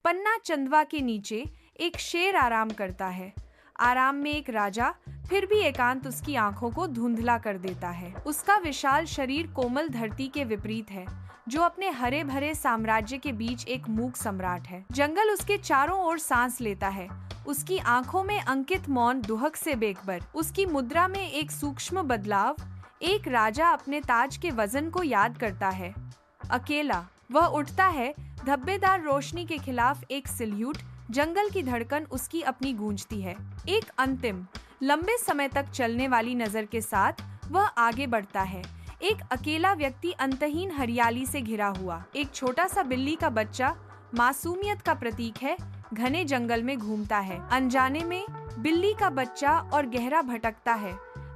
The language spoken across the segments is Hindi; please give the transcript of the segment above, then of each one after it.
पन्ना चंदवा के नीचे एक शेर आराम करता है। आराम में एक राजा, फिर भी एकांत उसकी आंखों को धुंधला कर देता है। उसका विशाल शरीर कोमल धरती के विपरीत है, जो अपने हरे भरे साम्राज्य के बीच एक मूक सम्राट है। जंगल उसके चारों ओर सांस लेता है। उसकी आंखों में अंकित मौन दुहक से बेखबर। उसकी मुद्रा में एक सूक्ष्म बदलाव। एक राजा अपने ताज के वजन को याद करता है। अकेला वह उठता है, धब्बेदार रोशनी के खिलाफ एक सल्यूट। जंगल की धड़कन उसकी अपनी गूंजती है। एक अंतिम, लंबे समय तक चलने वाली नजर के साथ वह आगे बढ़ता है। एक अकेला व्यक्ति अंतहीन हरियाली से घिरा हुआ। एक छोटा सा बिल्ली का बच्चा मासूमियत का प्रतीक है, घने जंगल में घूमता है। अनजाने में बिल्ली का बच्चा और गहरा भटकता है,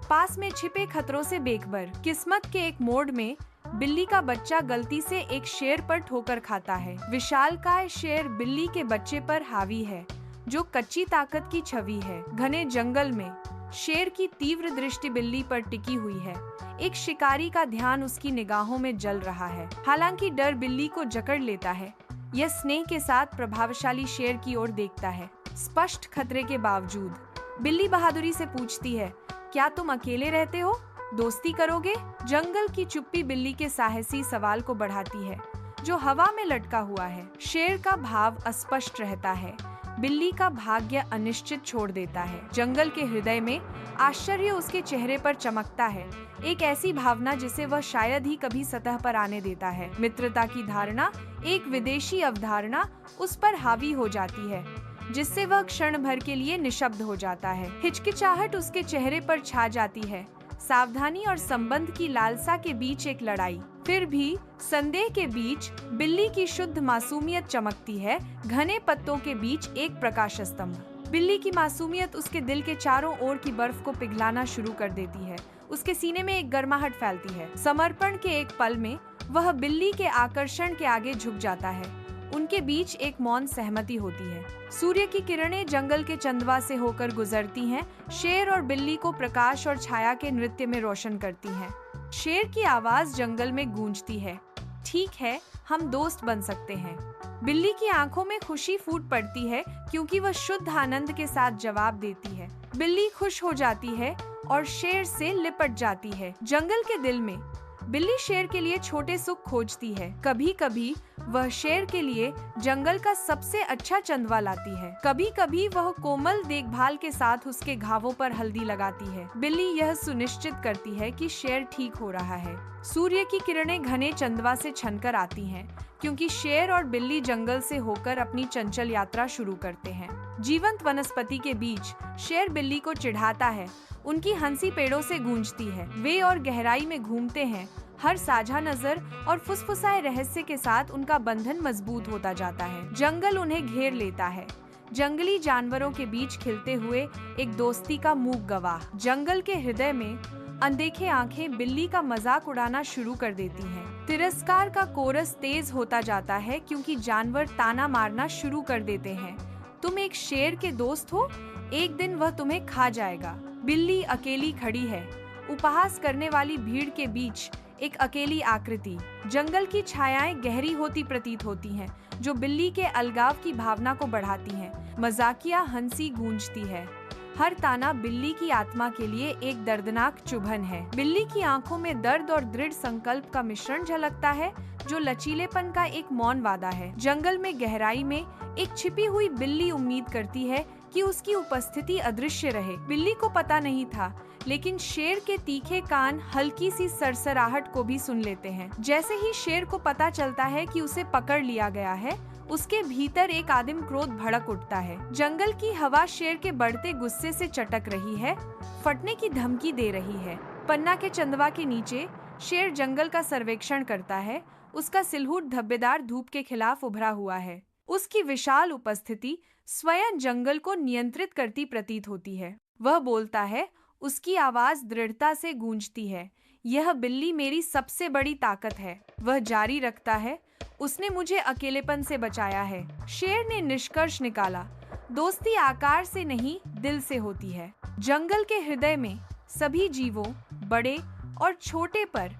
पास में छिपे खतरों से बेखबर। किस्मत के एक मोड़ में बिल्ली का बच्चा गलती से एक शेर पर ठोकर खाता है। विशालकाय शेर बिल्ली के बच्चे पर हावी है, जो कच्ची ताकत की छवि है। घने जंगल में शेर की तीव्र दृष्टि बिल्ली पर टिकी हुई है। एक शिकारी का ध्यान उसकी निगाहों में जल रहा है। हालांकि डर बिल्ली को जकड़ लेता है, यह स्नेह के साथ प्रभावशाली शेर की ओर देखता है। स्पष्ट खतरे के बावजूद बिल्ली बहादुरी से पूछती है, क्या तुम अकेले रहते हो? दोस्ती करोगे? जंगल की चुप्पी बिल्ली के साहसी सवाल को बढ़ाती है, जो हवा में लटका हुआ है। शेर का भाव अस्पष्ट रहता है, बिल्ली का भाग्य अनिश्चित छोड़ देता है। जंगल के हृदय में आश्चर्य उसके चेहरे पर चमकता है, एक ऐसी भावना जिसे वह शायद ही कभी सतह पर आने देता है। मित्रता की धारणा, एक विदेशी अवधारणा उस पर हावी हो जाती है, जिससे वह क्षण भर के लिए निशब्द हो जाता है। हिचकिचाहट उसके चेहरे पर छा जाती है, सावधानी और संबंध की लालसा के बीच एक लड़ाई। फिर भी संदेह के बीच बिल्ली की शुद्ध मासूमियत चमकती है, घने पत्तों के बीच एक प्रकाश स्तंभ। बिल्ली की मासूमियत उसके दिल के चारों ओर की बर्फ को पिघलाना शुरू कर देती है। उसके सीने में एक गर्माहट फैलती है। समर्पण के एक पल में वह बिल्ली के आकर्षण के आगे झुक जाता है। उनके बीच एक मौन सहमति होती है। सूर्य की किरणें जंगल के चंदवा से होकर गुजरती हैं, शेर और बिल्ली को प्रकाश और छाया के नृत्य में रोशन करती हैं। शेर की आवाज जंगल में गूंजती है, ठीक है, हम दोस्त बन सकते हैं। बिल्ली की आंखों में खुशी फूट पड़ती है, क्योंकि वह शुद्ध आनंद के साथ जवाब देती है। बिल्ली खुश हो जाती है और शेर से लिपट जाती है। जंगल के दिल में बिल्ली शेर के लिए छोटे सुख खोजती है। कभी कभी वह शेर के लिए जंगल का सबसे अच्छा चंदवा लाती है। कभी कभी वह कोमल देखभाल के साथ उसके घावों पर हल्दी लगाती है। बिल्ली यह सुनिश्चित करती है कि शेर ठीक हो रहा है। सूर्य की किरणें घने चंदवा से छनकर आती हैं, क्योंकि शेर और बिल्ली जंगल से होकर अपनी चंचल यात्रा शुरू करते हैं। जीवंत वनस्पति के बीच शेर बिल्ली को चिढ़ाता है। उनकी हंसी पेड़ों से गूंजती है। वे और गहराई में घूमते हैं, हर साझा नजर और फुसफुसाए रहस्य के साथ उनका बंधन मजबूत होता जाता है। जंगल उन्हें घेर लेता है, जंगली जानवरों के बीच खिलते हुए एक दोस्ती का मूक गवाह। जंगल के हृदय में अनदेखे आंखें बिल्ली का मजाक उड़ाना शुरू कर देती हैं। तिरस्कार का कोरस तेज होता जाता है, क्योंकि जानवर ताना मारना शुरू कर देते हैं, तुम एक शेर के दोस्त हो, एक दिन वह तुम्हें खा जाएगा। बिल्ली अकेली खड़ी है, उपहास करने वाली भीड़ के बीच एक अकेली आकृति। जंगल की छायाएं गहरी होती प्रतीत होती हैं, जो बिल्ली के अलगाव की भावना को बढ़ाती हैं। मजाकिया हंसी गूंजती है। हर ताना बिल्ली की आत्मा के लिए एक दर्दनाक चुभन है। बिल्ली की आंखों में दर्द और दृढ़ संकल्प का मिश्रण झलकता है, जो लचीलेपन का एक मौन वादा है। जंगल में गहराई में एक छिपी हुई बिल्ली उम्मीद करती है कि उसकी उपस्थिति अदृश्य रहे। बिल्ली को पता नहीं था, लेकिन शेर के तीखे कान हल्की सी सरसराहट को भी सुन लेते हैं। जैसे ही शेर को पता चलता है कि उसे पकड़ लिया गया है, उसके भीतर एक आदिम क्रोध भड़क उठता है। जंगल की हवा शेर के बढ़ते गुस्से से चटक रही है, फटने की धमकी दे रही है। पन्ना के चंदवा के नीचे शेर जंगल का सर्वेक्षण करता है। उसका सिलहूट धब्बेदार धूप के खिलाफ उभरा हुआ है। उसकी विशाल उपस्थिति स्वयं जंगल को नियंत्रित करती प्रतीत होती है। वह बोलता है, उसकी आवाज दृढ़ता से गूंजती है, यह बिल्ली मेरी सबसे बड़ी ताकत है। वह जारी रखता है, उसने मुझे अकेलेपन से बचाया है। शेर ने निष्कर्ष निकाला, दोस्ती आकार से नहीं, दिल से होती है। जंगल के हृदय में सभी जीवों, बड़े और छोटे पर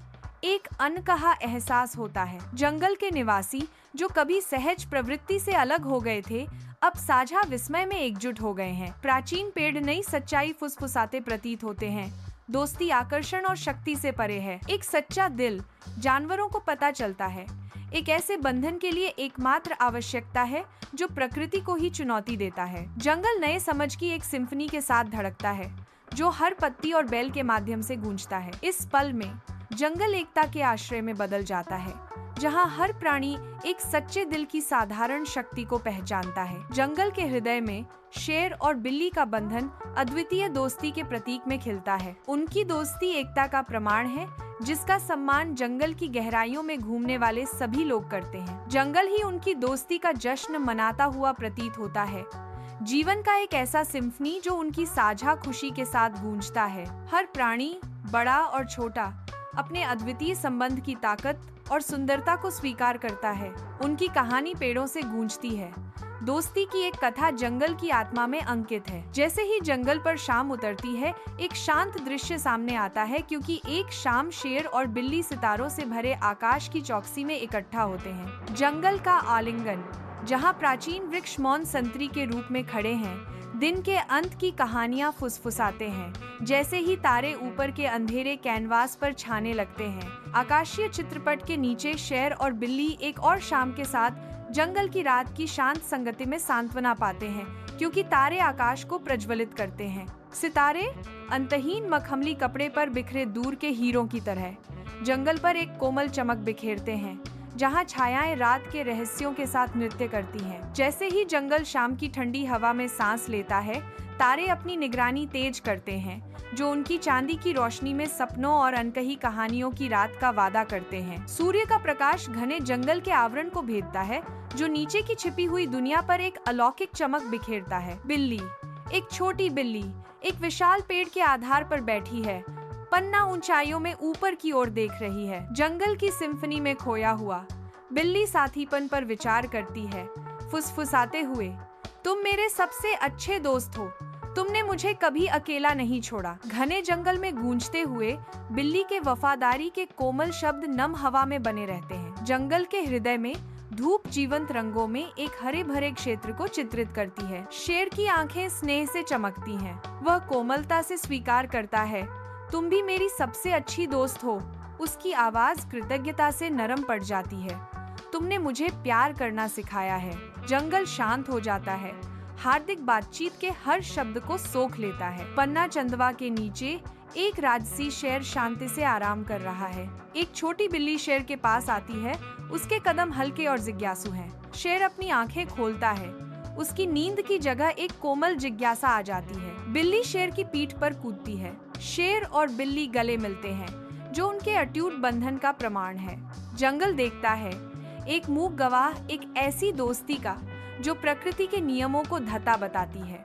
एक अनकहा एहसास होता है। जंगल के निवासी जो कभी सहज प्रवृत्ति से अलग हो गए थे, अब साझा विस्मय में एकजुट हो गए हैं। प्राचीन पेड़ नई सच्चाई फुसफुसाते प्रतीत होते हैं। दोस्ती आकर्षण और शक्ति से परे है। एक सच्चा दिल जानवरों को पता चलता है, एक ऐसे बंधन के लिए एकमात्र आवश्यकता है जो प्रकृति को ही चुनौती देता है। जंगल नए समझ की एक सिम्फनी के साथ धड़कता है, जो हर पत्ती और बैल के माध्यम से गूंजता है। इस पल में जंगल एकता के आश्रय में बदल जाता है, जहां हर प्राणी एक सच्चे दिल की साधारण शक्ति को पहचानता है। जंगल के हृदय में शेर और बिल्ली का बंधन अद्वितीय दोस्ती के प्रतीक में खिलता है। उनकी दोस्ती एकता का प्रमाण है, जिसका सम्मान जंगल की गहराइयों में घूमने वाले सभी लोग करते हैं। जंगल ही उनकी दोस्ती का जश्न मनाता हुआ प्रतीत होता है, जीवन का एक ऐसा सिम्फनी जो उनकी साझा खुशी के साथ गूंजता है। हर प्राणी, बड़ा और छोटा, अपने अद्वितीय संबंध की ताकत और सुंदरता को स्वीकार करता है। उनकी कहानी पेड़ों से गूंजती है। दोस्ती की एक कथा जंगल की आत्मा में अंकित है। जैसे ही जंगल पर शाम उतरती है, एक शांत दृश्य सामने आता है, क्योंकि एक शाम शेर और बिल्ली सितारों से भरे आकाश की चौकसी में इकट्ठा होते हैं। जंगल का आलिंगन, जहां प्राचीन वृक्ष मौन संतरी के रूप में खड़े हैं, दिन के अंत की कहानियां फुसफुसाते हैं। जैसे ही तारे ऊपर के अंधेरे कैनवास पर छाने लगते हैं, आकाशीय चित्रपट के नीचे शेर और बिल्ली एक और शाम के साथ जंगल की रात की शांत संगति में सांत्वना पाते हैं, क्योंकि तारे आकाश को प्रज्वलित करते हैं। सितारे अंतहीन मखमली कपड़े पर बिखरे दूर के हीरों की तरह जंगल पर एक कोमल चमक बिखेरते हैं, जहां छायाएं रात के रहस्यों के साथ नृत्य करती हैं। जैसे ही जंगल शाम की ठंडी हवा में सांस लेता है, तारे अपनी निगरानी तेज करते हैं, जो उनकी चांदी की रोशनी में सपनों और अनकही कहानियों की रात का वादा करते हैं। सूर्य का प्रकाश घने जंगल के आवरण को भेदता है, जो नीचे की छिपी हुई दुनिया पर एक अलौकिक चमक बिखेरता है। बिल्ली, एक छोटी बिल्ली, एक विशाल पेड़ के आधार पर बैठी है, पन्ना ऊंचाइयों में ऊपर की ओर देख रही है। जंगल की सिम्फनी में खोया हुआ बिल्ली साथीपन पर विचार करती है, फुसफुसाते हुए, तुम मेरे सबसे अच्छे दोस्त हो, तुमने मुझे कभी अकेला नहीं छोड़ा। घने जंगल में गूंजते हुए बिल्ली के वफादारी के कोमल शब्द नम हवा में बने रहते हैं। जंगल के हृदय में धूप जीवंत रंगों में एक हरे भरे क्षेत्र को चित्रित करती है। शेर की आंखें स्नेह से चमकती हैं। वह कोमलता से स्वीकार करता है, तुम भी मेरी सबसे अच्छी दोस्त हो। उसकी आवाज कृतज्ञता से नरम पड़ जाती है, तुमने मुझे प्यार करना सिखाया है। जंगल शांत हो जाता है, हार्दिक बातचीत के हर शब्द को सोख लेता है। पन्ना चंदवा के नीचे एक राजसी शेर शांति से आराम कर रहा है। एक छोटी बिल्ली शेर के पास आती है, उसके कदम हल्के और जिज्ञासु हैं। शेर अपनी आंखें खोलता है, उसकी नींद की जगह एक कोमल जिज्ञासा आ जाती है। बिल्ली शेर की पीठ पर कूदती है। शेर और बिल्ली गले मिलते हैं, जो उनके अटूट बंधन का प्रमाण है। जंगल देखता है, एक मूक गवाह एक ऐसी दोस्ती का जो प्रकृति के नियमों को धता बताती है।